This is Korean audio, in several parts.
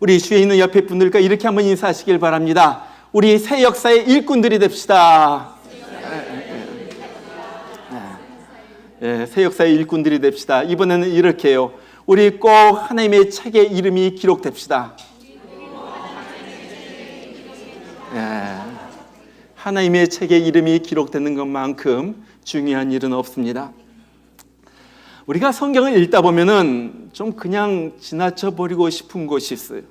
우리 주위에 있는 옆에 분들과 이렇게 한번 인사하시길 바랍니다. 우리 새 역사의 일꾼들이 됩시다. 새 역사의 일꾼들이 됩시다. 이번에는 이렇게 해요. 우리 꼭 하나님의 책에 이름이 기록됩시다. 하나님의 책에 이름이 기록되는 것만큼 중요한 일은 없습니다. 우리가 성경을 읽다 보면은 좀 그냥 지나쳐 버리고 싶은 곳이 있어요.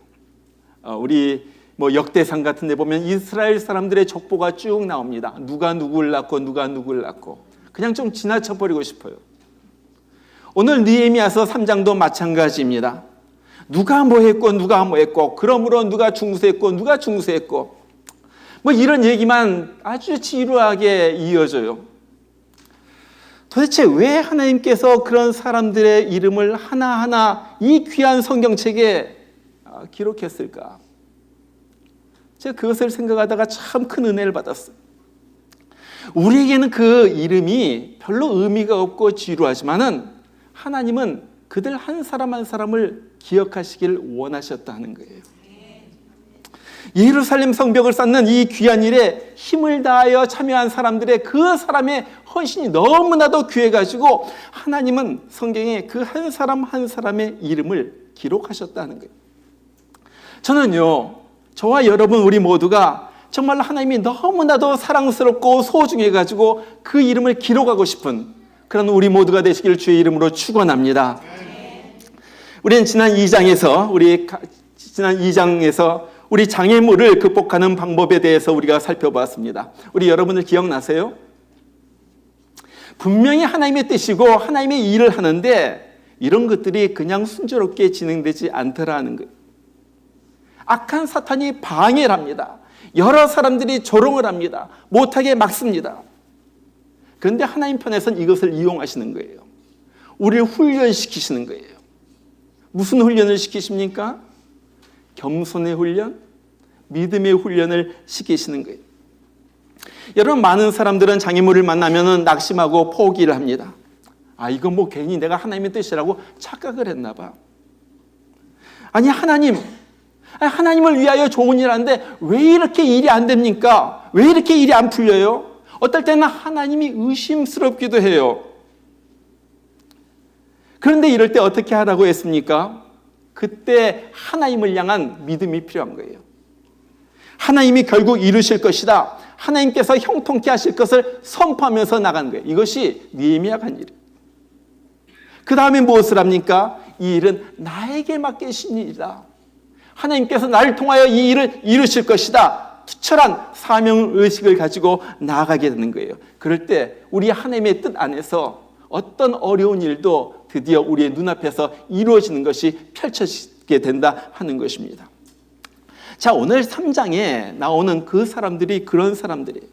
우리 역대상 같은 데 보면 이스라엘 사람들의 족보가 쭉 나옵니다. 누가 누구를 낳고 누가 누구를 낳고 그냥 좀 지나쳐 버리고 싶어요. 오늘 느헤미야서 3장도 마찬가지입니다. 누가 뭐 했고 누가 뭐 했고 그러므로 누가 중수했고 누가 중수했고 이런 얘기만 아주 지루하게 이어져요. 도대체 왜 하나님께서 그런 사람들의 이름을 하나하나 이 귀한 성경책에 기록했을까? 제가 그것을 생각하다가 참 큰 은혜를 받았어요. 우리에게는 그 이름이 별로 의미가 없고 지루하지만은 하나님은 그들 한 사람 한 사람을 기억하시길 원하셨다 하는 거예요. 예루살렘 성벽을 쌓는 이 귀한 일에 힘을 다하여 참여한 사람들의 그 사람의 헌신이 너무나도 귀해가지고 하나님은 성경에 그 한 사람 한 사람의 이름을 기록하셨다는 거예요. 저는요, 저와 여러분 우리 모두가 정말 하나님이 너무나도 사랑스럽고 소중해가지고 그 이름을 기록하고 싶은 그런 우리 모두가 되시길 주의 이름으로 축원합니다. 우리는 지난 2장에서 우리 장애물을 극복하는 방법에 대해서 우리가 살펴보았습니다. 우리 여러분들 기억나세요? 분명히 하나님의 뜻이고 하나님의 일을 하는데 이런 것들이 그냥 순조롭게 진행되지 않더라는 거예요. 악한 사탄이 방해를 합니다. 여러 사람들이 조롱을 합니다. 못하게 막습니다. 그런데 하나님 편에서는 이것을 이용하시는 거예요. 우리를 훈련시키시는 거예요. 무슨 훈련을 시키십니까? 겸손의 훈련, 믿음의 훈련을 시키시는 거예요. 여러분, 많은 사람들은 장애물을 만나면 낙심하고 포기를 합니다. 이건 괜히 내가 하나님의 뜻이라고 착각을 했나 봐. 하나님을 위하여 좋은 일 하는데 왜 이렇게 일이 안 됩니까? 왜 이렇게 일이 안 풀려요? 어떨 때는 하나님이 의심스럽기도 해요. 그런데 이럴 때 어떻게 하라고 했습니까? 그때 하나님을 향한 믿음이 필요한 거예요. 하나님이 결국 이루실 것이다. 하나님께서 형통케 하실 것을 선포하면서 나가는 거예요. 이것이 느헤미야가 한 일이에요. 그 다음에 무엇을 합니까? 이 일은 나에게 맡기신 일이다. 하나님께서 나를 통하여 이 일을 이루실 것이다. 투철한 사명의식을 가지고 나아가게 되는 거예요. 그럴 때 우리 하나님의 뜻 안에서 어떤 어려운 일도 드디어 우리의 눈앞에서 이루어지는 것이 펼쳐지게 된다 하는 것입니다. 자, 오늘 3장에 나오는 그 사람들이 그런 사람들이에요.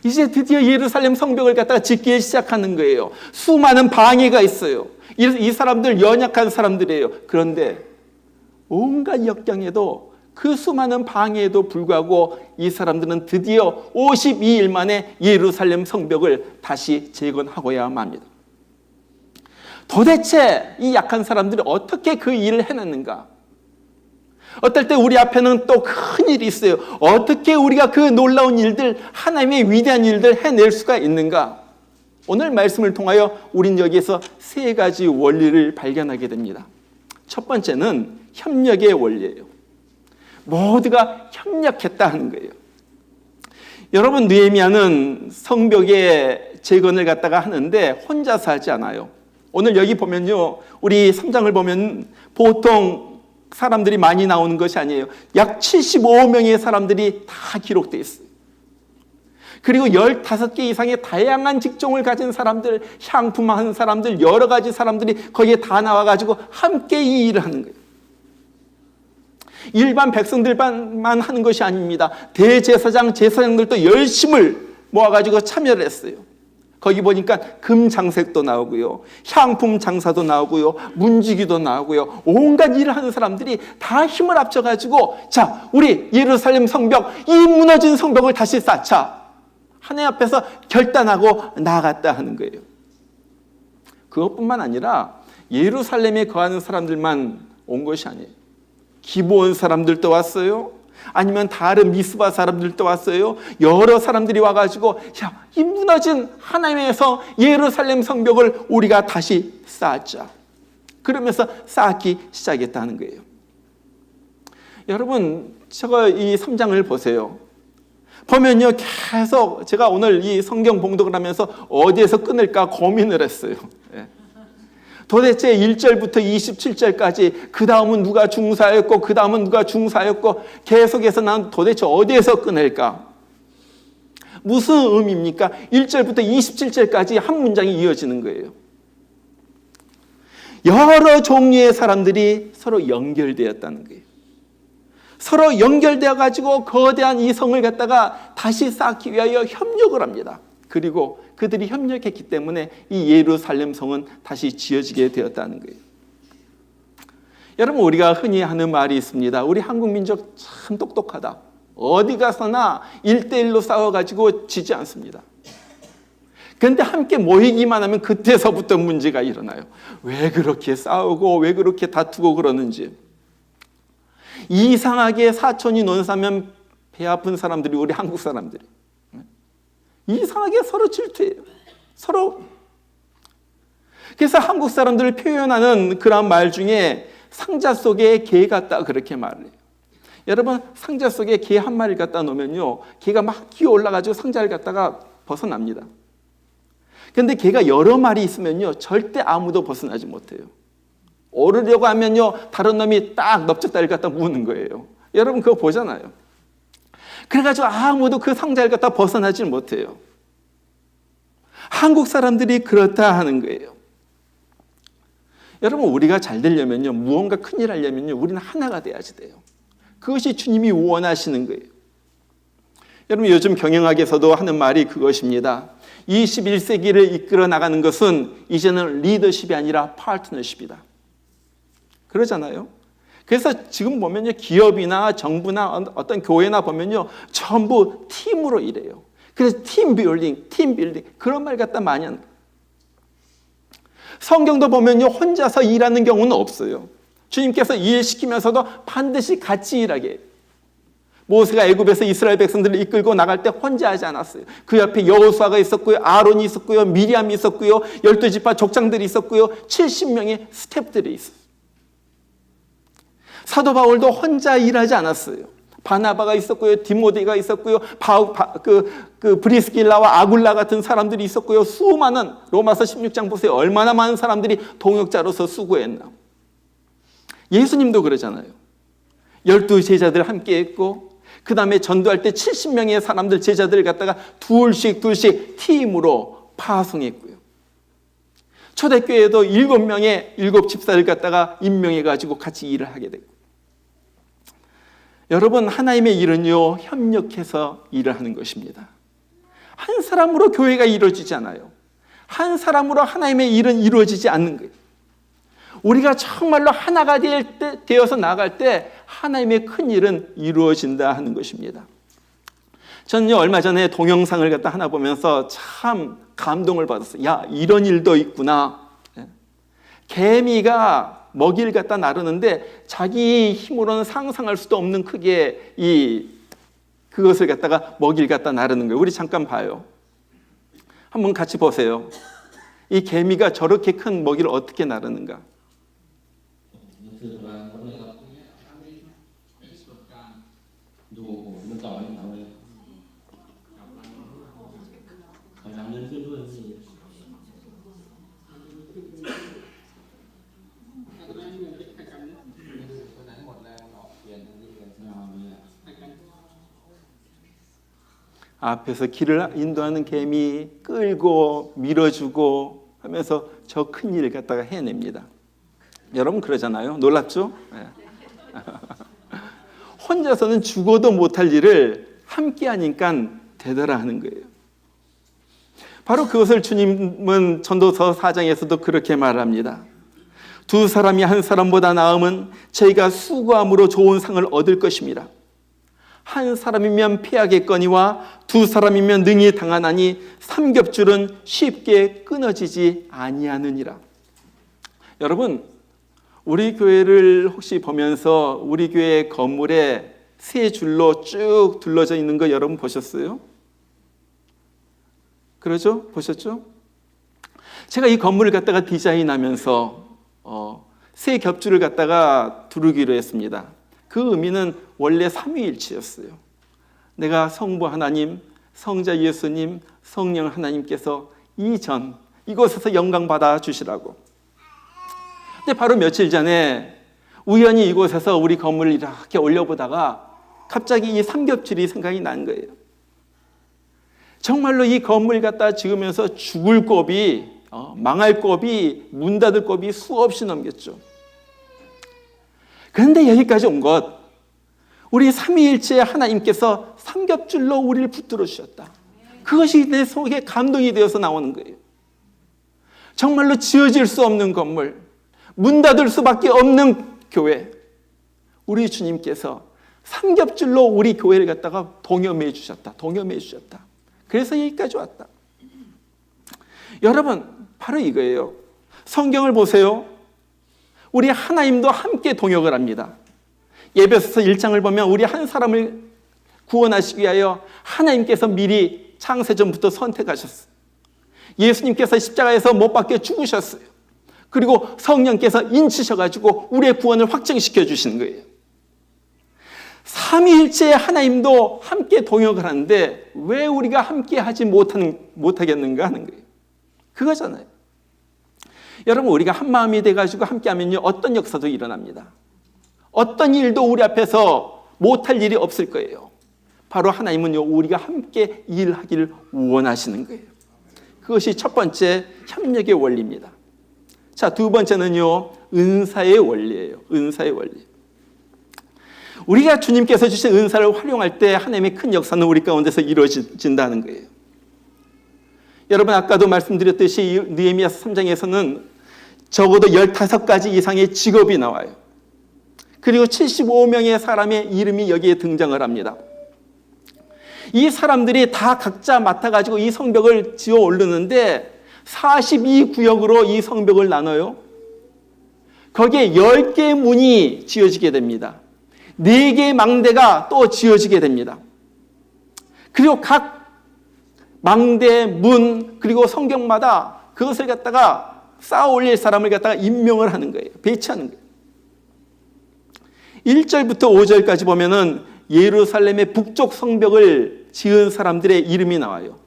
이제 드디어 예루살렘 성벽을 갖다가 짓기 시작하는 거예요. 수많은 방해가 있어요. 이 사람들 연약한 사람들이에요. 그런데 온갖 역경에도 그 수많은 방해에도 불구하고 이 사람들은 드디어 52일 만에 예루살렘 성벽을 다시 재건하고야 합니다. 도대체 이 약한 사람들이 어떻게 그 일을 해냈는가? 어떨 때 우리 앞에는 또 큰 일이 있어요. 어떻게 우리가 그 놀라운 일들, 하나님의 위대한 일들 해낼 수가 있는가? 오늘 말씀을 통하여 우린 여기에서 세 가지 원리를 발견하게 됩니다. 첫 번째는 협력의 원리예요. 모두가 협력했다 하는 거예요. 여러분, 느헤미야는 성벽의 재건을 갖다가 하는데 혼자서 하지 않아요. 오늘 여기 보면요, 우리 3장을 보면 보통 사람들이 많이 나오는 것이 아니에요. 약 75명의 사람들이 다 기록되어 있어요. 그리고 15개 이상의 다양한 직종을 가진 사람들, 향품하는 사람들, 여러 가지 사람들이 거기에 다 나와가지고 함께 이 일을 하는 거예요. 일반 백성들만 하는 것이 아닙니다. 대제사장, 제사장들도 열심을 모아가지고 참여를 했어요. 거기 보니까 금장색도 나오고요, 향품 장사도 나오고요, 문지기도 나오고요, 온갖 일을 하는 사람들이 다 힘을 합쳐가지고 자, 우리 예루살렘 성벽, 이 무너진 성벽을 다시 쌓자. 하나님 앞에서 결단하고 나아갔다 하는 거예요. 그것뿐만 아니라 예루살렘에 거하는 사람들만 온 것이 아니에요. 기브온 사람들도 왔어요. 아니면 다른 미스바 사람들도 왔어요. 여러 사람들이 와가지고 이 무너진 하나님에서 예루살렘 성벽을 우리가 다시 쌓자. 그러면서 쌓기 시작했다는 거예요. 여러분, 이 3장을 보세요. 보면요, 계속 제가 오늘 이 성경 봉독을 하면서 어디에서 끊을까 고민을 했어요. 도대체 1절부터 27절까지 그 다음은 누가 중사였고 그 다음은 누가 중사였고 계속해서 난 도대체 어디에서 끊을까? 무슨 의미입니까? 1절부터 27절까지 한 문장이 이어지는 거예요. 여러 종류의 사람들이 서로 연결되었다는 거예요. 서로 연결되어 가지고 거대한 이 성을 갖다가 다시 쌓기 위하여 협력을 합니다. 그리고 그들이 협력했기 때문에 이 예루살렘 성은 다시 지어지게 되었다는 거예요. 여러분, 우리가 흔히 하는 말이 있습니다. 우리 한국 민족 참 똑똑하다. 어디 가서나 1대1로 싸워가지고 지지 않습니다. 그런데 함께 모이기만 하면 그때서부터 문제가 일어나요. 왜 그렇게 싸우고 왜 그렇게 다투고 그러는지. 이상하게 사촌이 논사면 배 아픈 사람들이 우리 한국 사람들이 이상하게 서로 질투해요. 서로. 그래서 한국 사람들을 표현하는 그런 말 중에 상자 속에 개 같다 그렇게 말을 해요. 여러분, 상자 속에 개 한 마리를 갖다 놓으면요, 개가 막 기어 올라가지고 상자를 갖다가 벗어납니다. 그런데 개가 여러 마리 있으면요, 절대 아무도 벗어나지 못해요. 오르려고 하면요, 다른 놈이 딱 넓적다리를 갖다 무는 거예요. 여러분 그거 보잖아요. 그래가지고 아무도 그 상자를 갖다 벗어나지 못해요. 한국 사람들이 그렇다 하는 거예요. 여러분, 우리가 잘 되려면요, 무언가 큰일 하려면요, 우리는 하나가 돼야지 돼요. 그것이 주님이 원하시는 거예요. 여러분, 요즘 경영학에서도 하는 말이 그것입니다. 21세기를 이끌어 나가는 것은 이제는 리더십이 아니라 파트너십이다. 그러잖아요. 그래서 지금 보면요, 기업이나 정부나 어떤 교회나 보면요, 전부 팀으로 일해요. 그래서 팀 빌딩 그런 말 갖다 많이 하는 거예요. 성경도 보면요, 혼자서 일하는 경우는 없어요. 주님께서 일 시키면서도 반드시 같이 일하게 해요. 모세가 애굽에서 이스라엘 백성들을 이끌고 나갈 때 혼자 하지 않았어요. 그 옆에 여호수아가 있었고요, 아론이 있었고요, 미리암이 있었고요, 12지파 족장들이 있었고요, 70명의 스태프들이 있었어요. 사도 바울도 혼자 일하지 않았어요. 바나바가 있었고요, 디모데가 있었고요, 브리스길라와 아굴라 같은 사람들이 있었고요, 수많은, 로마서 16장 보세요. 얼마나 많은 사람들이 동역자로서 수고했나. 예수님도 그러잖아요. 12 제자들 함께 했고, 그 다음에 전도할 때 70명의 사람들, 제자들을 갖다가 둘씩 팀으로 파송했고요. 초대교회에도 7명의 7집사를 갖다가 임명해가지고 같이 일을 하게 됐고. 여러분, 하나님의 일은요, 협력해서 일을 하는 것입니다. 한 사람으로 교회가 이루어지지 않아요. 한 사람으로 하나님의 일은 이루어지지 않는 거예요. 우리가 정말로 하나가 되어서 나갈 때 하나님의 큰 일은 이루어진다 하는 것입니다. 저는요, 얼마 전에 동영상을 갖다 하나 보면서 참 감동을 받았어요. 야, 이런 일도 있구나. 개미가 먹이를 갖다 나르는데 자기 힘으로는 상상할 수도 없는 크기의 그것을 갖다가 먹이를 갖다 나르는 거예요. 우리 잠깐 봐요. 한번 같이 보세요. 이 개미가 저렇게 큰 먹이를 어떻게 나르는가? 앞에서 길을 인도하는 개미 끌고 밀어주고 하면서 저 큰 일을 갖다가 해냅니다. 여러분 그러잖아요. 놀랍죠? 네. 혼자서는 죽어도 못할 일을 함께 하니까 대단하는 거예요. 바로 그것을 주님은 전도서 4장에서도 그렇게 말합니다. 두 사람이 한 사람보다 나음은 저희가 수고함으로 좋은 상을 얻을 것입니다. 한 사람이면 피하겠거니와 두 사람이면 능히 당하나니 삼겹줄은 쉽게 끊어지지 아니하느니라. 여러분, 우리 교회를 혹시 보면서 우리 교회 건물에 세 줄로 쭉 둘러져 있는 거 여러분 보셨어요? 그러죠? 보셨죠? 제가 이 건물을 갖다가 디자인하면서 세 겹줄을 갖다가 두르기로 했습니다. 그 의미는 원래 삼위일체였어요. 내가 성부 하나님, 성자 예수님, 성령 하나님께서 이곳에서 영광 받아 주시라고. 근데 바로 며칠 전에 우연히 이곳에서 우리 건물을 이렇게 올려보다가 갑자기 이 삼겹줄이 생각이 난 거예요. 정말로 이 건물 갖다 지으면서 죽을 곱이, 망할 곱이, 문 닫을 곱이 수없이 넘겼죠. 그런데 여기까지 온 것, 우리 삼위일체 하나님께서 삼겹줄로 우리를 붙들어 주셨다. 그것이 내 속에 감동이 되어서 나오는 거예요. 정말로 지어질 수 없는 건물, 문 닫을 수밖에 없는 교회, 우리 주님께서 삼겹줄로 우리 교회를 갖다가 동여매해 주셨다. 그래서 여기까지 왔다. 여러분, 바로 이거예요. 성경을 보세요. 우리 하나님도 함께 동역을 합니다. 에베소서 1장을 보면 우리 한 사람을 구원하시기 위하여 하나님께서 미리 창세전부터 선택하셨어요. 예수님께서 십자가에서 못 박혀 죽으셨어요. 그리고 성령께서 인치셔가지고 우리의 구원을 확정시켜 주시는 거예요. 삼위일체의 하나님도 함께 동역을 하는데 왜 우리가 함께 하지 못하겠는가 하는 거예요. 그거잖아요. 여러분, 우리가 한 마음이 돼가지고 함께 하면요, 어떤 역사도 일어납니다. 어떤 일도 우리 앞에서 못할 일이 없을 거예요. 바로 하나님은요, 우리가 함께 일하기를 원하시는 거예요. 그것이 첫 번째 협력의 원리입니다. 자, 두 번째는요, 은사의 원리예요. 은사의 원리. 우리가 주님께서 주신 은사를 활용할 때 하나님의 큰 역사는 우리 가운데서 이루어진다는 거예요. 여러분, 아까도 말씀드렸듯이 느헤미야서 3장에서는 적어도 15가지 이상의 직업이 나와요. 그리고 75명의 사람의 이름이 여기에 등장을 합니다. 이 사람들이 다 각자 맡아가지고 이 성벽을 지어 오르는데 42구역으로 이 성벽을 나눠요. 거기에 10개의 문이 지어지게 됩니다. 4개의 망대가 또 지어지게 됩니다. 그리고 각 망대, 문, 그리고 성벽마다 그것을 갖다가 쌓아 올릴 사람을 갖다가 임명을 하는 거예요. 배치하는 거예요. 1절부터 5절까지 보면은 예루살렘의 북쪽 성벽을 지은 사람들의 이름이 나와요.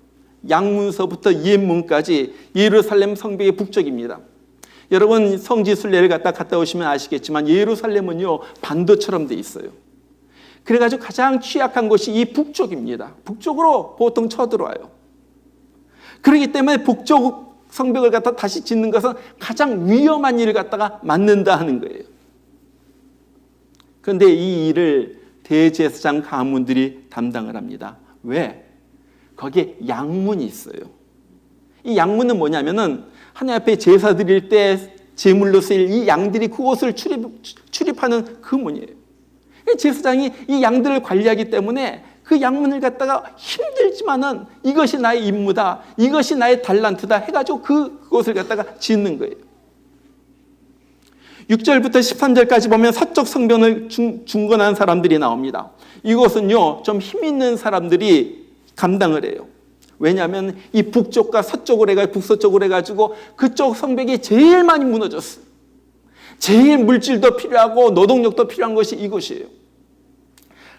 양문서부터 옛문까지 예루살렘 성벽의 북쪽입니다. 여러분, 성지 순례를 갔다 오시면 아시겠지만 예루살렘은요, 반도처럼 돼 있어요. 그래가지고 가장 취약한 곳이 이 북쪽입니다. 북쪽으로 보통 쳐들어와요. 그렇기 때문에 북쪽 성벽을 갖다 다시 짓는 것은 가장 위험한 일을 갖다가 맡는다 하는 거예요. 그런데 이 일을 대제사장 가문들이 담당을 합니다. 왜? 거기에 양문이 있어요. 이 양문은 뭐냐면은 하나님 앞에 제사 드릴 때 제물로 쓰일 이 양들이 그곳을 출입하는 그 문이에요. 제사장이 이 양들을 관리하기 때문에 그 양문을 갖다가 힘들지만은 이것이 나의 임무다, 이것이 나의 달란트다 해가지고 그곳을 갖다가 짓는 거예요. 6절부터 13절까지 보면 서쪽 성벽을 중건한 사람들이 나옵니다. 이곳은요, 좀 힘 있는 사람들이 감당을 해요. 왜냐하면 이 북쪽과 서쪽으로 해가지고 북서쪽으로 해가지고 그쪽 성벽이 제일 많이 무너졌어요. 제일 물질도 필요하고 노동력도 필요한 것이 이곳이에요.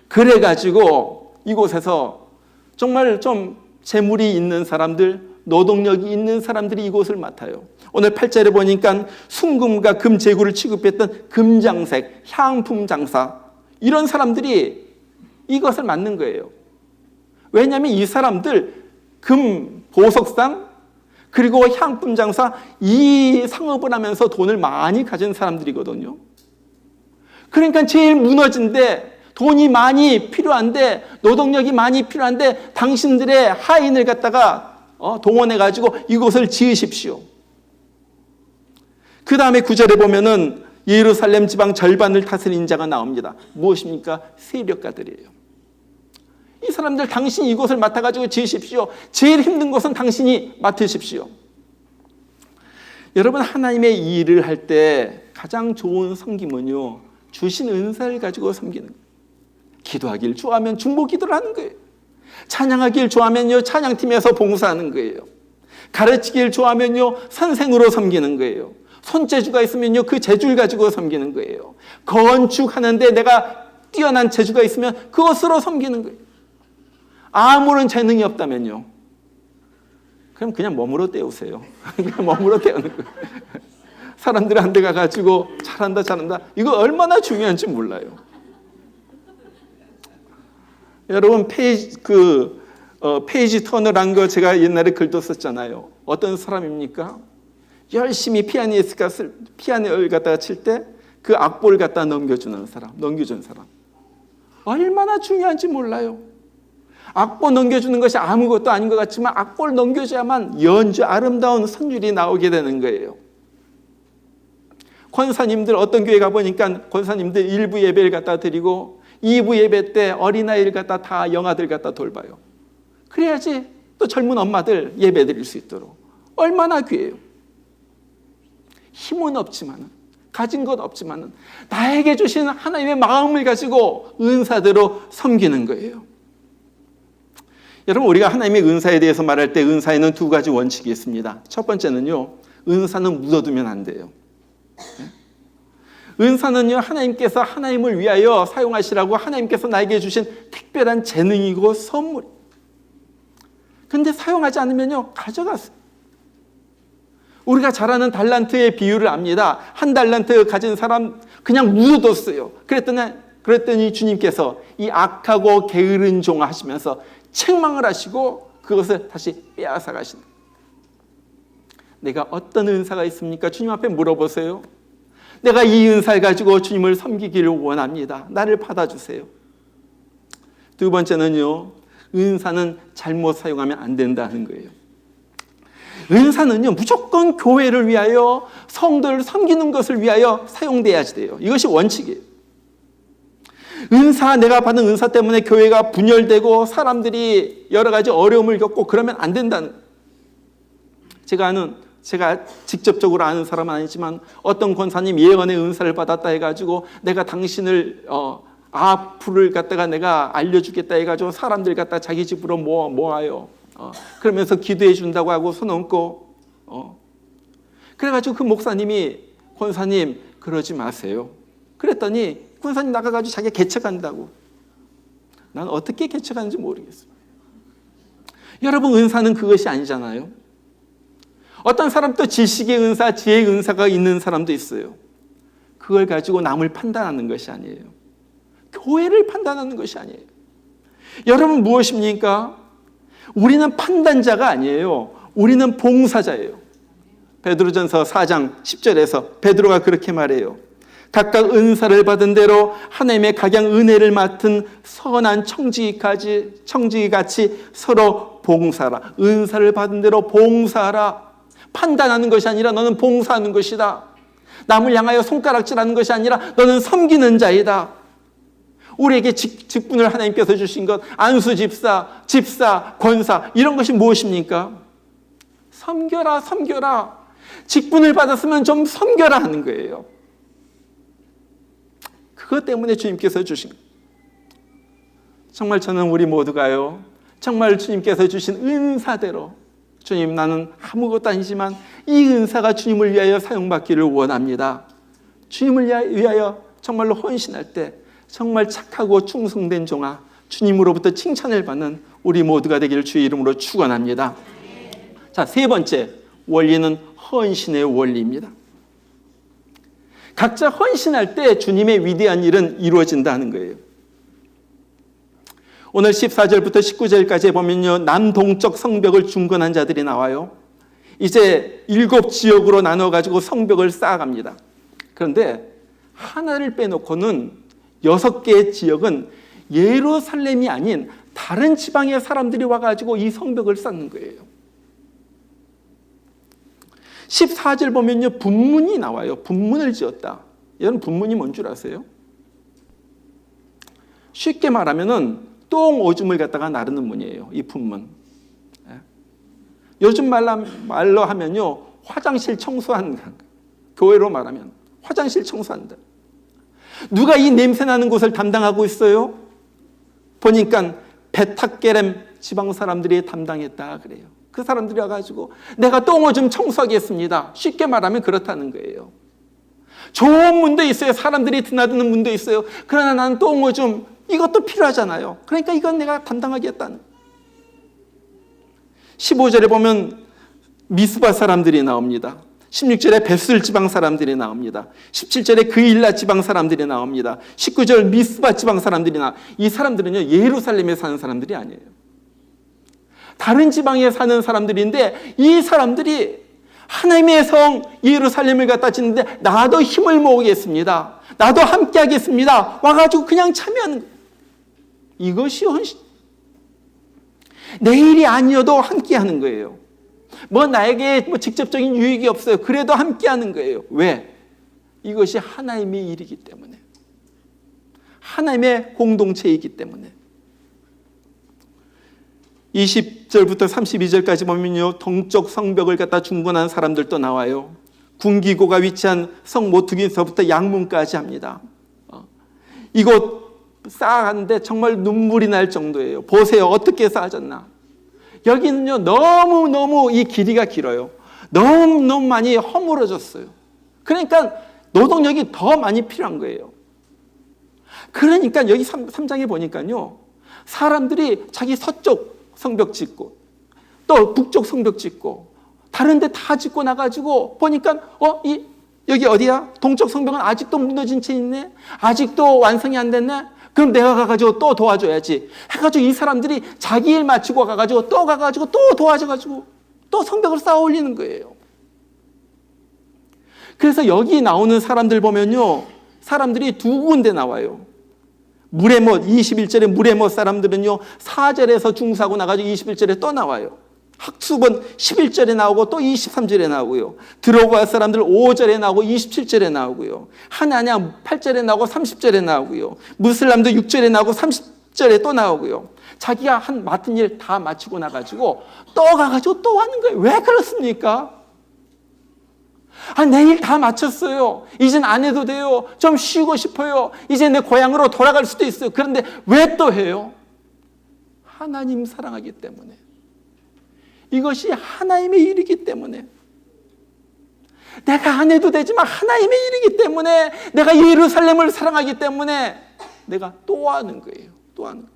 그래가지고 이곳에서 정말 좀 재물이 있는 사람들, 노동력이 있는 사람들이 이곳을 맡아요. 오늘 8절에 보니까 순금과 금 제구를 취급했던 금장색, 향품 장사, 이런 사람들이 이것을 맡는 거예요. 왜냐하면 이 사람들 금, 보석상, 그리고 향품 장사, 이 상업을 하면서 돈을 많이 가진 사람들이거든요. 그러니까 제일 무너진데, 돈이 많이 필요한데, 노동력이 많이 필요한데 당신들의 하인을 갖다가 동원해가지고 이곳을 지으십시오. 그 다음에 9절에 보면은 예루살렘 지방 절반을 다스린 자가 나옵니다. 무엇입니까? 세력가들이에요. 이 사람들, 당신이 이곳을 맡아가지고 지으십시오. 제일 힘든 것은 당신이 맡으십시오. 여러분, 하나님의 일을 할 때 가장 좋은 섬김은요, 주신 은사를 가지고 섬기는 거예요. 기도하길 좋아하면 중보 기도를 하는 거예요. 찬양하길 좋아하면요, 찬양팀에서 봉사하는 거예요. 가르치길 좋아하면요, 선생으로 섬기는 거예요. 손재주가 있으면요, 그 재주를 가지고 섬기는 거예요. 건축하는데 내가 뛰어난 재주가 있으면 그것으로 섬기는 거예요. 아무런 재능이 없다면요, 그럼 그냥 몸으로 때우세요. 그냥 몸으로 때우는 거예요. 사람들한테 가가지고 잘한다 이거 얼마나 중요한지 몰라요. 여러분, 페이지 터너라는 거 제가 옛날에 글도 썼잖아요. 어떤 사람입니까? 열심히 피아노를 갖다가 칠 때 그 악보를 갖다 넘겨준 사람. 얼마나 중요한지 몰라요. 악보 넘겨주는 것이 아무것도 아닌 것 같지만 악보를 넘겨줘야만 아름다운 선율이 나오게 되는 거예요. 권사님들, 어떤 교회 가보니까 권사님들 1부 예배를 갖다 드리고 2부 예배 때 어린아이를 갖다 다 영아들 갖다 돌봐요. 그래야지 또 젊은 엄마들 예배 드릴 수 있도록. 얼마나 귀해요. 힘은 없지만은, 가진 것 없지만은 나에게 주신 하나님의 마음을 가지고 은사대로 섬기는 거예요. 여러분, 우리가 하나님의 은사에 대해서 말할 때 은사에는 두 가지 원칙이 있습니다. 첫 번째는요, 은사는 묻어두면 안 돼요. 은사는요, 하나님께서 하나님을 위하여 사용하시라고 하나님께서 나에게 주신 특별한 재능이고 선물. 근데 사용하지 않으면요, 가져갔어요. 우리가 잘 아는 달란트의 비유를 압니다. 한 달란트 가진 사람 그냥 묻어뒀어요. 그랬더니 주님께서 이 악하고 게으른 종 하시면서 책망을 하시고 그것을 다시 빼앗아 가시는. 내가 어떤 은사가 있습니까? 주님 앞에 물어보세요. 내가 이 은사를 가지고 주님을 섬기기를 원합니다. 나를 받아주세요. 두 번째는요, 은사는 잘못 사용하면 안 된다는 거예요. 은사는요, 무조건 교회를 위하여, 성도를 섬기는 것을 위하여 사용돼야지 돼요. 이것이 원칙이에요. 내가 받은 은사 때문에 교회가 분열되고 사람들이 여러 가지 어려움을 겪고 그러면 안 된다는. 제가 직접적으로 아는 사람은 아니지만 어떤 권사님 예언의 은사를 받았다 해가지고 내가 당신을 앞을 갖다가 내가 알려주겠다 해가지고 사람들 갖다 자기 집으로 모아요. 그러면서 기도해 준다고 하고 손 얹고 그래가지고 그 목사님이 권사님 그러지 마세요. 그랬더니 권사님 나가가지고 자기가 개척한다고. 난 어떻게 개척하는지 모르겠어요. 여러분, 은사는 그것이 아니잖아요. 어떤 사람 또 지식의 은사, 지혜의 은사가 있는 사람도 있어요. 그걸 가지고 남을 판단하는 것이 아니에요. 교회를 판단하는 것이 아니에요. 여러분, 무엇입니까? 우리는 판단자가 아니에요. 우리는 봉사자예요. 베드로전서 4장 10절에서 베드로가 그렇게 말해요. 각각 은사를 받은 대로 하나님의 각양 은혜를 맡은 선한 청지기같이 서로 봉사하라. 은사를 받은 대로 봉사하라. 판단하는 것이 아니라 너는 봉사하는 것이다. 남을 향하여 손가락질하는 것이 아니라 너는 섬기는 자이다. 우리에게 직분을 하나님께서 주신 것, 안수 집사, 권사, 이런 것이 무엇입니까? 섬겨라. 직분을 받았으면 좀 섬겨라 하는 거예요. 그것 때문에 주님께서 주신 거예요. 정말 저는 우리 모두가요, 정말 주님께서 주신 은사대로, 주님, 나는 아무것도 아니지만 이 은사가 주님을 위하여 사용받기를 원합니다. 주님을 위하여 정말로 헌신할 때 정말 착하고 충성된 종아, 주님으로부터 칭찬을 받는 우리 모두가 되기를 주의 이름으로 축원합니다. 자, 세 번째 원리는 헌신의 원리입니다. 각자 헌신할 때 주님의 위대한 일은 이루어진다는 거예요. 오늘 14절부터 19절까지 보면요, 남동쪽 성벽을 중건한 자들이 나와요. 이제 7지역으로 나눠가지고 성벽을 쌓아갑니다. 그런데 하나를 빼놓고는 6개의 지역은 예루살렘이 아닌 다른 지방의 사람들이 와가지고 이 성벽을 쌓는 거예요. 14절 보면요, 분문이 나와요. 분문을 지었다. 여러분, 분문이 뭔 줄 아세요? 쉽게 말하면은 똥 오줌을 갖다가 나르는 문이에요. 이 분문. 요즘 말로 하면요, 화장실 청소한다. 교회로 말하면 화장실 청소한다. 누가 이 냄새 나는 곳을 담당하고 있어요? 보니까 베타게렘 지방 사람들이 담당했다 그래요. 그 사람들이 와가지고 내가 똥을 좀 청소하겠습니다. 쉽게 말하면 그렇다는 거예요. 좋은 문도 있어요. 사람들이 드나드는 문도 있어요. 그러나 나는 똥을 좀, 이것도 필요하잖아요. 그러니까 이건 내가 담당하겠다는. 15절에 보면 미스바 사람들이 나옵니다. 16절에 베슬 지방 사람들이 나옵니다. 17절에 그일라 지방 사람들이 나옵니다. 19절 미스바 지방 사람들이 이 사람들은요, 예루살렘에 사는 사람들이 아니에요. 다른 지방에 사는 사람들인데 이 사람들이 하나님의 성 예루살렘을 갖다 짓는데 나도 힘을 모으겠습니다. 나도 함께 하겠습니다. 와가지고 그냥 참여하는 거예요. 이것이 헌신. 내 일이 아니어도 함께 하는 거예요. 나에게 직접적인 유익이 없어요. 그래도 함께 하는 거예요. 왜? 이것이 하나님의 일이기 때문에. 하나님의 공동체이기 때문에. 20절부터 32절까지 보면요, 동쪽 성벽을 갖다 중건한 사람들도 나와요. 군기고가 위치한 성 모퉁이서부터 양문까지 합니다. 이곳 쌓아가는데 정말 눈물이 날 정도예요. 보세요, 어떻게 쌓아졌나. 여기는요, 너무너무 이 길이가 길어요. 너무너무 많이 허물어졌어요. 그러니까 노동력이 더 많이 필요한 거예요. 그러니까 여기 3장에 보니까요, 사람들이 자기 서쪽 성벽 짓고 또 북쪽 성벽 짓고 다른 데 다 짓고 나가지고 보니까 여기 어디야? 동쪽 성벽은 아직도 무너진 채 있네? 아직도 완성이 안 됐네? 그럼 내가 가가지고 또 도와줘야지 해가지고 이 사람들이 자기 일 마치고 가가지고 또 가가지고 또 도와줘가지고 또 성벽을 쌓아 올리는 거예요. 그래서 여기 나오는 사람들 보면요, 사람들이 두 군데 나와요. 무레못, 21절에 무레못 사람들은요, 4절에서 중사하고 나가지고 21절에 또 나와요. 학수본 11절에 나오고 또 23절에 나오고요. 드로고아 사람들 5절에 나오고 27절에 나오고요. 하나냐 8절에 나오고 30절에 나오고요. 무슬람도 6절에 나오고 30절에 또 나오고요. 자기가 맡은 일 다 마치고 나가지고 또 가가지고 또 하는 거예요. 왜 그렇습니까? 내 일 다 마쳤어요. 이젠 안 해도 돼요. 좀 쉬고 싶어요. 이제 내 고향으로 돌아갈 수도 있어요. 그런데 왜 또 해요? 하나님 사랑하기 때문에. 이것이 하나님의 일이기 때문에. 내가 안 해도 되지만 하나님의 일이기 때문에, 내가 예루살렘을 사랑하기 때문에 내가 또 하는 거예요. 또 하는 거예요.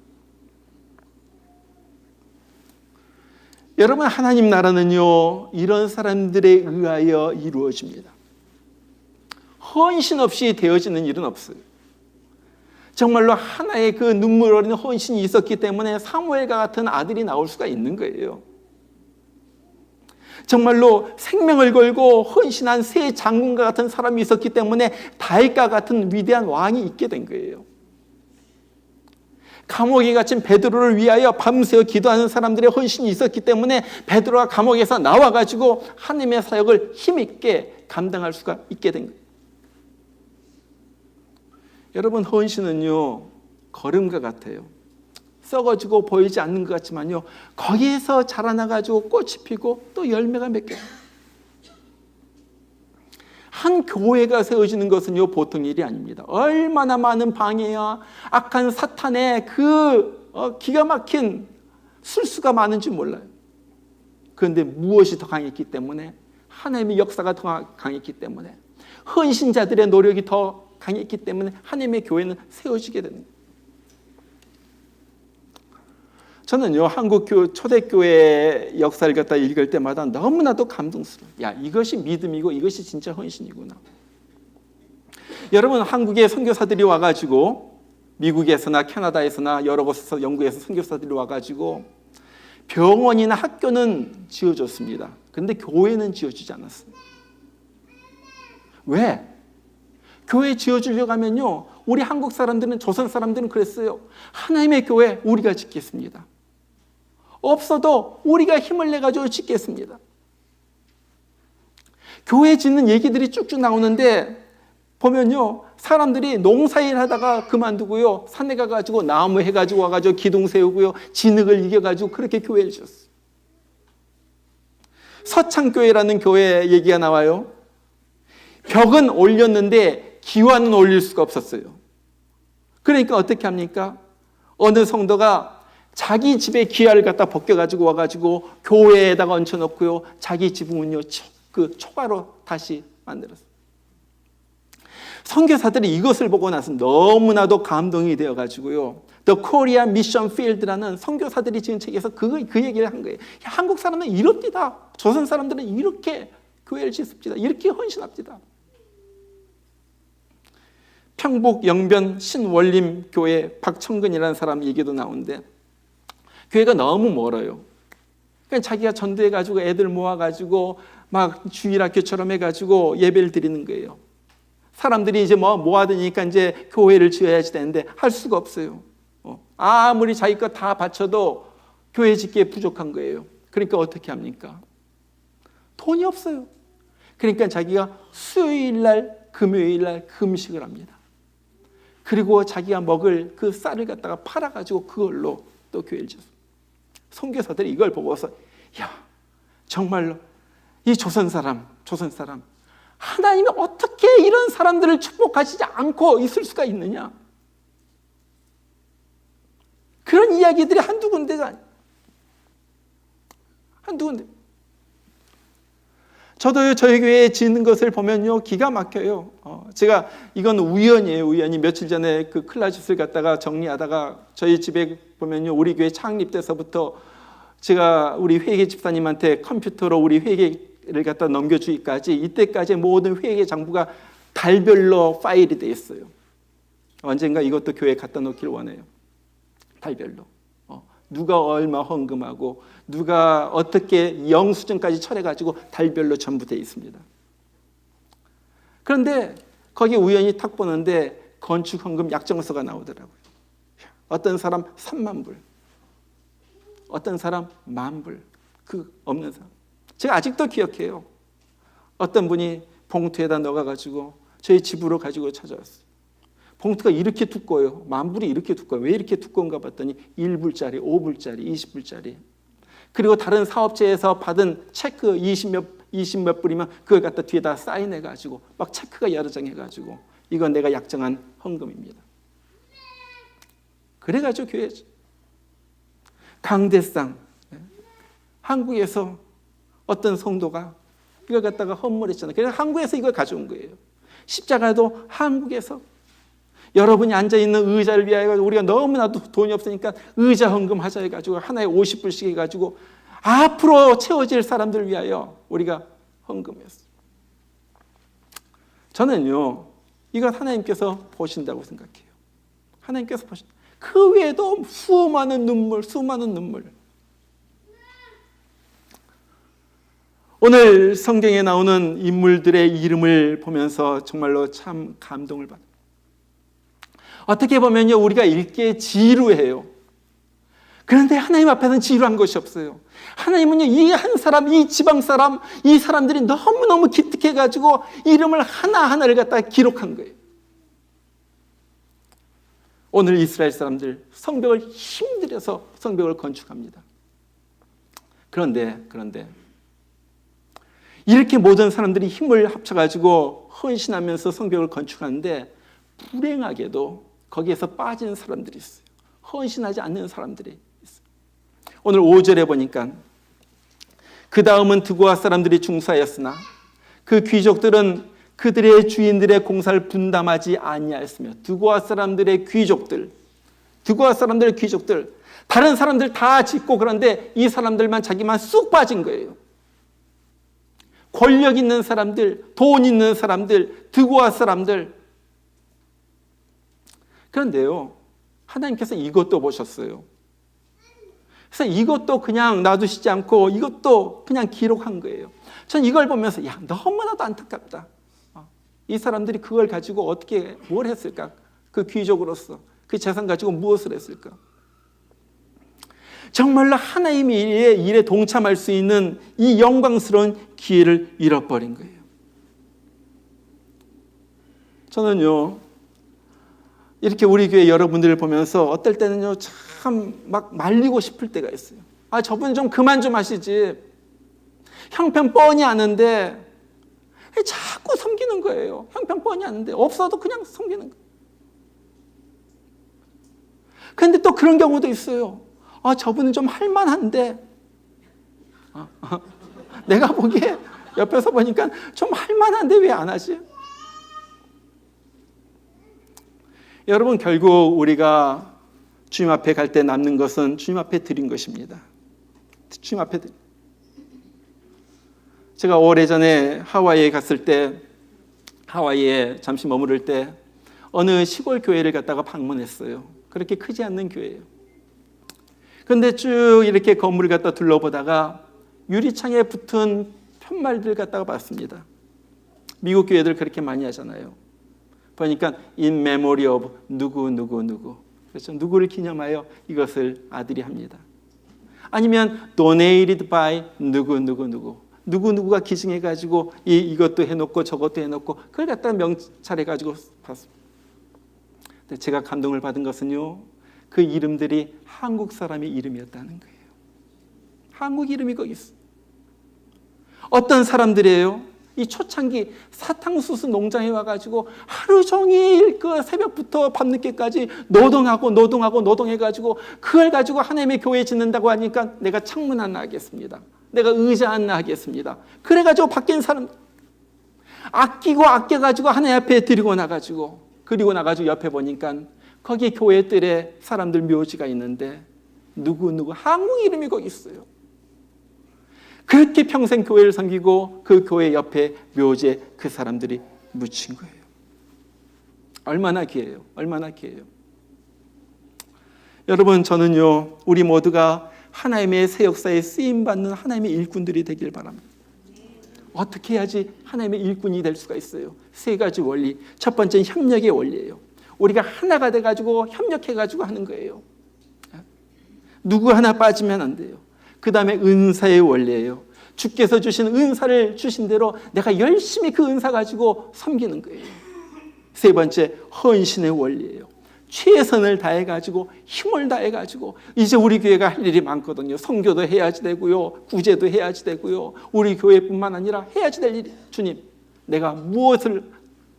여러분, 하나님 나라는요, 이런 사람들에 의하여 이루어집니다. 헌신 없이 되어지는 일은 없어요. 정말로 하나의 그 눈물 어린 헌신이 있었기 때문에 사무엘과 같은 아들이 나올 수가 있는 거예요. 정말로 생명을 걸고 헌신한 새 장군과 같은 사람이 있었기 때문에 다윗과 같은 위대한 왕이 있게 된 거예요. 감옥에 갇힌 베드로를 위하여 밤새워 기도하는 사람들의 헌신이 있었기 때문에 베드로가 감옥에서 나와가지고 하나님의 사역을 힘있게 감당할 수가 있게 된 거예요. 여러분, 헌신은요, 걸음과 같아요. 썩어지고 보이지 않는 것 같지만요, 거기에서 자라나가지고 꽃이 피고 또 열매가 맺혀요. 한 교회가 세워지는 것은요, 보통 일이 아닙니다. 얼마나 많은 방해와 악한 사탄의 그 기가 막힌 술수가 많은지 몰라요. 그런데 무엇이 더 강했기 때문에? 하나님의 역사가 더 강했기 때문에, 헌신자들의 노력이 더 강했기 때문에 하나님의 교회는 세워지게 되는 거예요. 저는요, 한국 초대교회 역사를 갖다 읽을 때마다 너무나도 감동스러워요. 이것이 믿음이고 이것이 진짜 헌신이구나. 여러분, 한국에 선교사들이 와가지고 미국에서나 캐나다에서나 여러 곳에서 영국에서 선교사들이 와가지고 병원이나 학교는 지어줬습니다. 그런데 교회는 지어주지 않았어요. 왜? 교회 지어주려고 하면요, 우리 한국 사람들은, 조선 사람들은 그랬어요. 하나님의 교회 우리가 짓겠습니다. 없어도 우리가 힘을 내가지고 짓겠습니다. 교회 짓는 얘기들이 쭉쭉 나오는데 보면요, 사람들이 농사일 하다가 그만두고요, 산에 가가지고 나무 해가지고 와가지고 기둥 세우고요, 진흙을 이겨가지고 그렇게 교회를 지었어요. 서창교회라는 교회 얘기가 나와요. 벽은 올렸는데 기와는 올릴 수가 없었어요. 그러니까 어떻게 합니까? 어느 성도가 자기 집에 기와를 갖다 벗겨가지고 와가지고 교회에다가 얹혀놓고요, 자기 집은요 그 초가로 다시 만들었어요. 선교사들이 이것을 보고 나서 너무나도 감동이 되어가지고요, The Korea Mission Field라는 선교사들이 지은 책에서 그 얘기를 한 거예요. 한국 사람은 이럽디다. 조선 사람들은 이렇게 교회를 짓습니다. 이렇게 헌신합니다. 평북 영변 신원림교회 박청근이라는 사람 얘기도 나오는데, 교회가 너무 멀어요. 그러니까 자기가 전도해가지고 애들 모아가지고 막 주일학교처럼 해가지고 예배를 드리는 거예요. 사람들이 이제 모아드니까 이제 교회를 지어야지 되는데 할 수가 없어요. 아무리 자기 거 다 바쳐도 교회 짓기에 부족한 거예요. 그러니까 어떻게 합니까? 돈이 없어요. 그러니까 자기가 수요일날, 금요일날 금식을 합니다. 그리고 자기가 먹을 그 쌀을 갖다가 팔아가지고 그걸로 또 교회를 지었어요. 선교사들이 이걸 보고서, 야, 정말로 이 조선 사람 하나님이 어떻게 이런 사람들을 축복하시지 않고 있을 수가 있느냐? 그런 이야기들이 한두 군데가 아니에요. 한두 군데. 저도요, 저희 교회에 짓는 것을 보면요, 기가 막혀요. 제가 이건 우연이에요. 우연히 며칠 전에 그 클라짓을 갖다가 정리하다가 저희 집에 보면요, 우리 교회 창립돼서부터 제가 우리 회계 집사님한테 컴퓨터로 우리 회계를 갖다 넘겨주기까지, 이때까지 모든 회계 장부가 달별로 파일이 돼 있어요. 언젠가 이것도 교회에 갖다 놓기를 원해요. 달별로. 누가 얼마 헌금하고 누가 어떻게 영수증까지 처리해가지고 달별로 전부 돼 있습니다. 그런데 거기 우연히 탁 보는데 건축 헌금 약정서가 나오더라고요. 어떤 사람 3만 불, 어떤 사람 10,000불, 그 없는 사람. 제가 아직도 기억해요. 어떤 분이 봉투에다 넣어가지고 저희 집으로 가지고 찾아왔어요. 봉투가 이렇게 두꺼워요. 10,000불이 이렇게 두꺼워요. 왜 이렇게 두꺼운가 봤더니 1불짜리, 5불짜리, 20불짜리. 그리고 다른 사업체에서 받은 체크 20몇 불이면 그걸 갖다 뒤에다 사인해가지고 막 체크가 여러 장 해가지고 이건 내가 약정한 헌금입니다. 그래가지고 교회 강대상, 한국에서 어떤 성도가 이걸 갖다가 헌물했잖아요. 그래서 한국에서 이걸 가져온 거예요. 십자가도 한국에서. 여러분이 앉아있는 의자를 위하여 우리가 너무나도 돈이 없으니까 의자 헌금하자 해가지고 하나에 50불씩 해가지고 앞으로 채워질 사람들을 위하여 우리가 헌금했어요. 저는요, 이건 하나님께서 보신다고 생각해요. 하나님께서 보신다. 그 외에도 수많은 눈물. 오늘 성경에 나오는 인물들의 이름을 보면서 정말로 참 감동을 받아요. 어떻게 보면요, 우리가 읽기에 지루해요. 그런데 하나님 앞에서는 지루한 것이 없어요. 하나님은요, 이 한 사람, 이 지방 사람, 이 사람들이 너무너무 기특해가지고 이름을 하나하나를 갖다 기록한 거예요. 오늘 이스라엘 사람들 성벽을 힘들여서 성벽을 건축합니다. 그런데 이렇게 모든 사람들이 힘을 합쳐가지고 헌신하면서 성벽을 건축하는데 불행하게도 거기에서 빠진 사람들이 있어요. 헌신하지 않는 사람들이 있어요. 오늘 5절에 보니까 그 다음은 드고아 사람들이 중사였으나 그 귀족들은 그들의 주인들의 공사를 분담하지 아니하였으며. 드고아 사람들의 귀족들, 다른 사람들 다 짓고 그런데 이 사람들만 자기만 쑥 빠진 거예요. 권력 있는 사람들, 돈 있는 사람들, 드고아 사람들. 그런데요, 하나님께서 이것도 보셨어요. 그래서 이것도 그냥 놔두시지 않고 이것도 그냥 기록한 거예요. 전 이걸 보면서 야, 너무나도 안타깝다. 이 사람들이 그걸 가지고 어떻게 뭘 했을까? 그 귀족으로서 그 재산 가지고 무엇을 했을까? 정말로 하나님의 일에 동참할 수 있는 이 영광스러운 기회를 잃어버린 거예요. 저는요, 이렇게 우리 교회 여러분들을 보면서 어떨 때는요, 참 막 말리고 싶을 때가 있어요. 저분 좀 그만 좀 하시지. 형편 뻔히 아는데 자꾸 섬기는 거예요. 형편 뻔히 아는데 없어도 그냥 섬기는 거예요. 그런데 또 그런 경우도 있어요. 저분은 좀 할만한데 내가 보기에 옆에서 보니까 좀 할만한데 왜 안 하지? 여러분, 결국 우리가 주님 앞에 갈 때 남는 것은 주님 앞에 드린 것입니다. 주님 앞에 드린. 제가 오래전에 하와이에 갔을 때, 하와이에 잠시 머무를 때 어느 시골 교회를 갔다가 방문했어요. 그렇게 크지 않는 교회예요. 그런데 쭉 이렇게 건물을 갖다 둘러보다가 유리창에 붙은 편말들 갖다가 봤습니다. 미국 교회들 그렇게 많이 하잖아요. 보니까 in memory of 누구. 그렇죠. 누구를 기념하여 이것을 아들이 합니다. 아니면 donated by 누구가 기증해가지고 이것도 해놓고 저것도 해놓고 그걸 갖다가 명찰해가지고 봤습니다. 근데 제가 감동을 받은 것은요, 그 이름들이 한국 사람의 이름이었다는 거예요. 한국 이름이 거기 있어. 어떤 사람들이에요? 이 초창기 사탕수수 농장에 와가지고 하루 종일 그 새벽부터 밤늦게까지 노동해가지고 그걸 가지고 하나님의 교회 짓는다고 하니까 내가 창문 하나 하겠습니다. 내가 의자 하나 하겠습니다. 그래가지고 바뀐 사람 아껴가지고 하나님 앞에 그리고 나가지고 옆에 보니까 거기 교회들의 사람들 묘지가 있는데 누구 한국 이름이 거기 있어요. 그렇게 평생 교회를 섬기고 그 교회 옆에 묘지에 그 사람들이 묻힌 거예요. 얼마나 귀해요. 얼마나 귀해요. 여러분, 저는요, 우리 모두가 하나님의 새 역사에 쓰임받는 하나님의 일꾼들이 되길 바랍니다. 어떻게 해야지 하나님의 일꾼이 될 수가 있어요? 세 가지 원리. 첫 번째는 협력의 원리예요. 우리가 하나가 돼가지고 협력해가지고 하는 거예요. 누구 하나 빠지면 안 돼요. 그 다음에 은사의 원리예요. 주께서 주신 은사를 주신 대로 내가 열심히 그 은사 가지고 섬기는 거예요. 세 번째, 헌신의 원리예요. 최선을 다해가지고 힘을 다해가지고 이제 우리 교회가 할 일이 많거든요. 선교도 해야지 되고요, 구제도 해야지 되고요, 우리 교회뿐만 아니라 해야지 될 일이, 주님, 내가 무엇을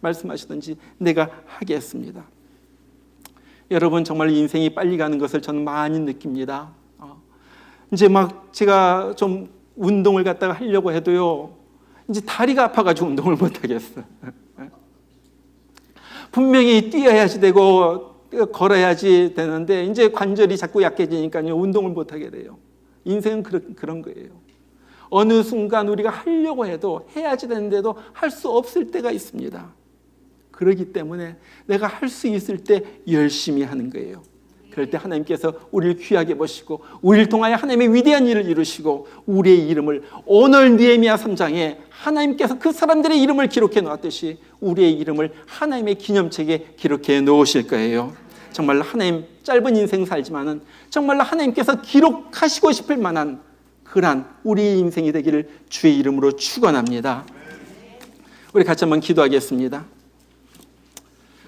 말씀하시든지 내가 하겠습니다. 여러분, 정말 인생이 빨리 가는 것을 저는 많이 느낍니다. 이제 막 제가 좀 운동을 갖다가 하려고 해도요, 이제 다리가 아파가지고 운동을 못 하겠어요. 분명히 뛰어야지 되고 걸어야지 되는데 이제 관절이 자꾸 약해지니까요, 운동을 못 하게 돼요. 인생은 그런 거예요. 어느 순간 우리가 하려고 해도 해야지 되는데도 할 수 없을 때가 있습니다. 그렇기 때문에 내가 할 수 있을 때 열심히 하는 거예요. 그럴 때 하나님께서 우리를 귀하게 보시고 우리를 통하여 하나님의 위대한 일을 이루시고 우리의 이름을 오늘 느헤미야 3장에 하나님께서 그 사람들의 이름을 기록해 놓았듯이 우리의 이름을 하나님의 기념책에 기록해 놓으실 거예요. 정말로 하나님 짧은 인생 살지만은 정말로 하나님께서 기록하시고 싶을 만한 그러한 우리의 인생이 되기를 주의 이름으로 축원합니다. 우리 같이 한번 기도하겠습니다.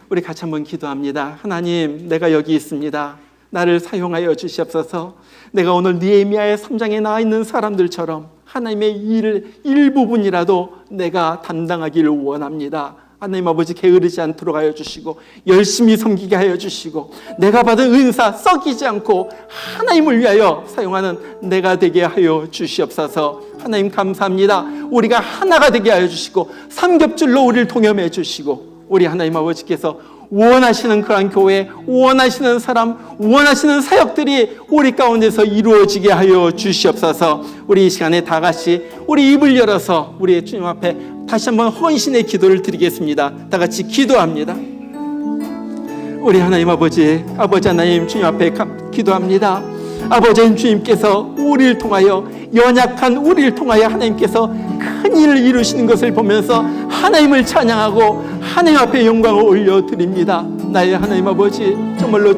우리 같이 한번 기도합니다. 하나님, 내가 여기 있습니다. 나를 사용하여 주시옵소서. 내가 오늘 느헤미야의 3장에 나와 있는 사람들처럼 하나님의 일을 일부분이라도 내가 담당하기를 원합니다. 하나님 아버지, 게으르지 않도록 하여 주시고 열심히 섬기게 하여 주시고 내가 받은 은사 썩이지 않고 하나님을 위하여 사용하는 내가 되게 하여 주시옵소서. 하나님 감사합니다. 우리가 하나가 되게 하여 주시고 삼겹줄로 우리를 동염해 주시고 우리 하나님 아버지께서 원하시는 그러한 교회, 원하시는 사람, 원하시는 사역들이 우리 가운데서 이루어지게 하여 주시옵소서. 우리 이 시간에 다 같이 우리 입을 열어서 우리의 주님 앞에 다시 한번 헌신의 기도를 드리겠습니다. 다 같이 기도합니다. 우리 하나님 아버지 하나님 주님 앞에 기도합니다. 아버지 주님께서 우리를 통하여 연약한 우리를 통하여 하나님께서 큰 일을 이루시는 것을 보면서 하나님을 찬양하고 하나님 앞에 영광을 올려드립니다. 나의 하나님 아버지, 정말로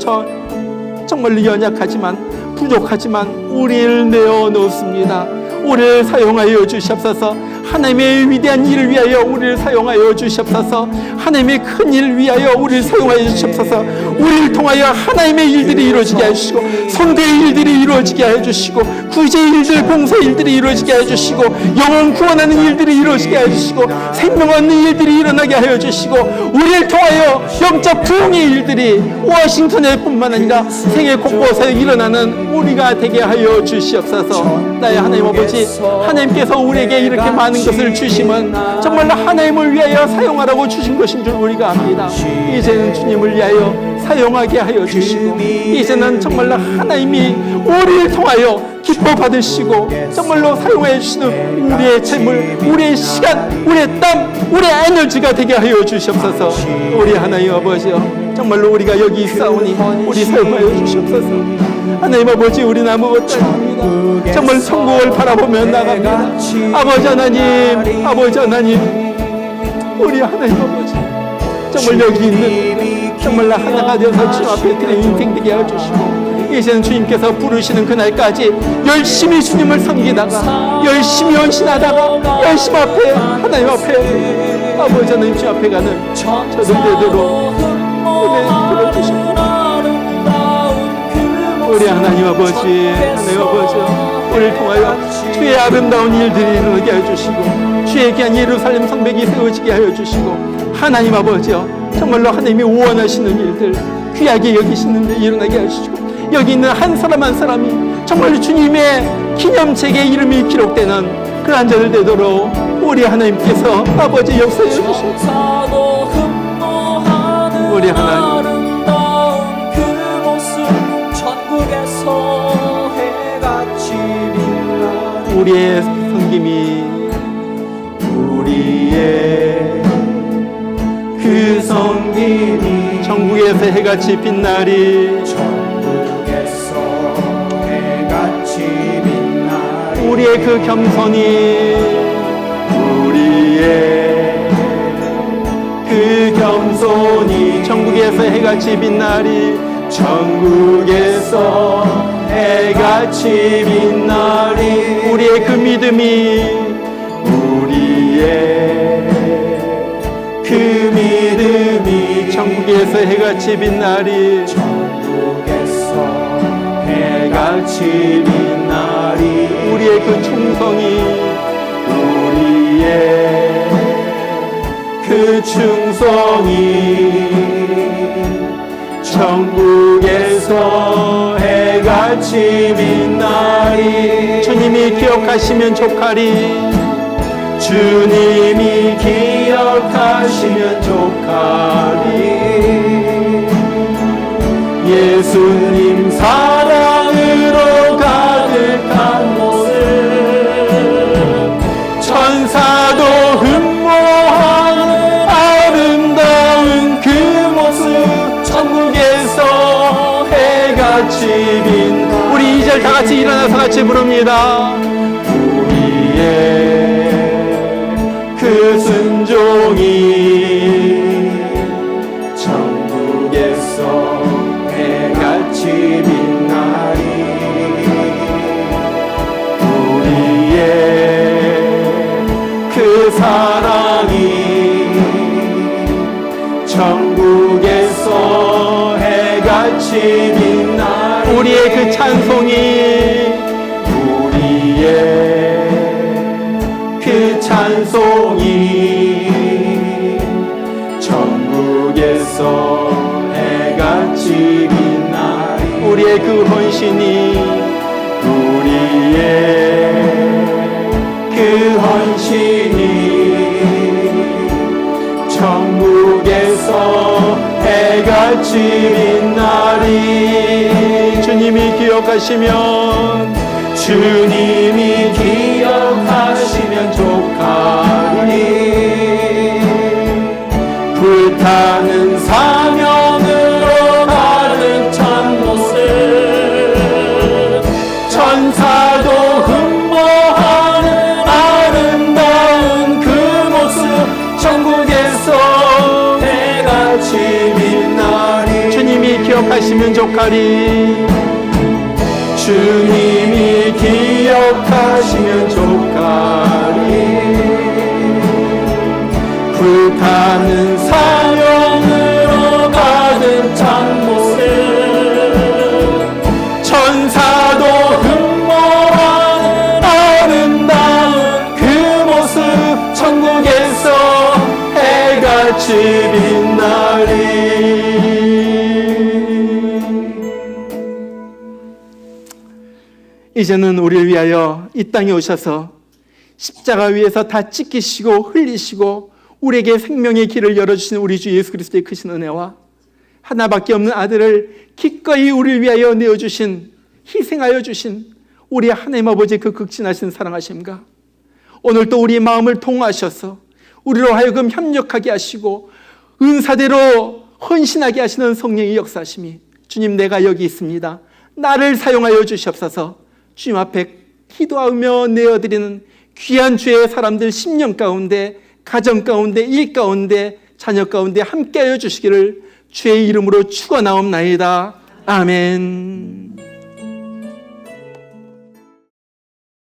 연약하지만 부족하지만 우리를 내어놓습니다. 우리를 사용하여 주시옵소서. 하나님의 위대한 일을 위하여 우리를 사용하여 주시옵소서. 하나님의 큰 일을 위하여 우리를 사용하여 주시옵소서. 우리를 통하여 하나님의 일들이 이루어지게 해주시고, 선대의 일들이 이루어지게 해주시고, 구제의 일들, 봉사의 일들이 이루어지게 해주시고, 영혼 구원하는 일들이 이루어지게 해주시고, 생명 얻는 일들이 일어나게 하여 주시고, 우리를 통하여 영적 부흥의 일들이 워싱턴에 뿐만 아니라 세계 곳곳에 일어나는 우리가 되게 하여 주시옵소서. 나의 하나님 아버지, 하나님께서 우리에게 이렇게 많은 것을 주시면 정말로 하나님을 위하여 사용하라고 주신 것인 줄 우리가 압니다. 이제는 주님을 위하여 사용하게 하여 주시고, 이제는 정말로 하나님이 우리를 통하여 기뻐 받으시고 정말로 사용해 주시는 우리의 재물, 우리의 시간, 우리의 땀, 우리의 에너지가 되게 하여 주시옵소서. 우리 하나님 아버지여, 정말로 우리가 여기 있사오니 우리 사용하여 주시옵소서. 하나님 아버지, 우리는 아무것도 아닙니다. 정말 천국을 바라보며 나갑니다. 아버지 하나님, 아버지 하나님, 우리 하나님 아버지, 정말 여기 있는 정말로 하나가 되어서 주 앞에 드리는 인생 되게 해주시고, 이제는 주님께서 부르시는 그날까지 열심히 주님을 섬기다가, 열심히 헌신하다가, 열심히 앞에 하나님 앞에 아버지 하나님 주 앞에 가는 저들 되도록 은혜 들어주시고, 우리 하나님 아버지, 하나님 아버지, 우리를 통하여 주의 아름다운 일들이 일어나게 해주시고, 주의 귀한 예루살렘 성벽이 세워지게 하여 주시고, 하나님 아버지요, 정말로 하나님이 원하시는 일들, 귀하게 여기시는 일 일어나게 해주시고, 여기 있는 한 사람 한 사람이 정말로 주님의 기념책에 이름이 기록되는 그러한 자들 되도록 우리 하나님께서 아버지 역사해 주시고, 우리 하나님 우리의 섬김이, 우리의 그 섬김이 천국에서 해같이 빛나리, 천국에서 해같이 빛나리. 우리의 그 겸손이, 우리의 그 겸손이 천국에서 해같이 빛나리, 천국에서 해같이 빛나리. 우리의 그 믿음이, 우리의 그 믿음이 천국에서 해같이 빛나리, 천국에서 해같이 빛나리. 우리의 그 충성이, 우리의 그 충성이 천국에서 해같이 빛나리. 주님이 기억하시면 족하리, 주님이 기억하시면 족하리. 예수님 사랑으로 가득한 모습, 천사도 흠모하는 아름다운 그 모습, 천국에서 해같이 빛. 우리 2절 다 같이 일어나서 같이 부릅니다. 우리의 그 순종이 천국에서 해같이 빛나리. 우리의 그 사랑이 천국에서 해같이 빛나리. 우리의 그 찬송이, 우리의 그 찬송이 천국에서 해같이 빛나리. 우리의 그 헌신이, 우리의 그 헌신이 천국에서 해같이 빛나리. 주님이 기억하시면, 주님이 기억하시면 족하리. 불타는 사명으로 가는 참모습, 천사도 흠모하는 아름다운 그 모습, 천국에서 해같이 빛나리. 주님이 기억하시면 족하리, 주님이 기억하시면 족하리. 빛이 빛나리. 이제는 우리를 위하여 이 땅에 오셔서 십자가 위에서 다 찢기시고 흘리시고 우리에게 생명의 길을 열어주신 우리 주 예수 그리스도의 크신 은혜와 하나밖에 없는 아들을 기꺼이 우리를 위하여 내어주신, 희생하여 주신 우리 하나님 아버지의 그 극진하신 사랑하심과 오늘 또 우리의 마음을 통하셔서 우리로 하여금 협력하게 하시고 은사대로 헌신하게 하시는 성령의 역사심이, 주님 내가 여기 있습니다, 나를 사용하여 주시옵소서. 주님 앞에 기도하며 내어드리는 귀한 주의 사람들 10년 가운데, 가정 가운데, 일 가운데, 자녀 가운데 함께하여 주시기를 주의 이름으로 축원하옵나이다. 아멘.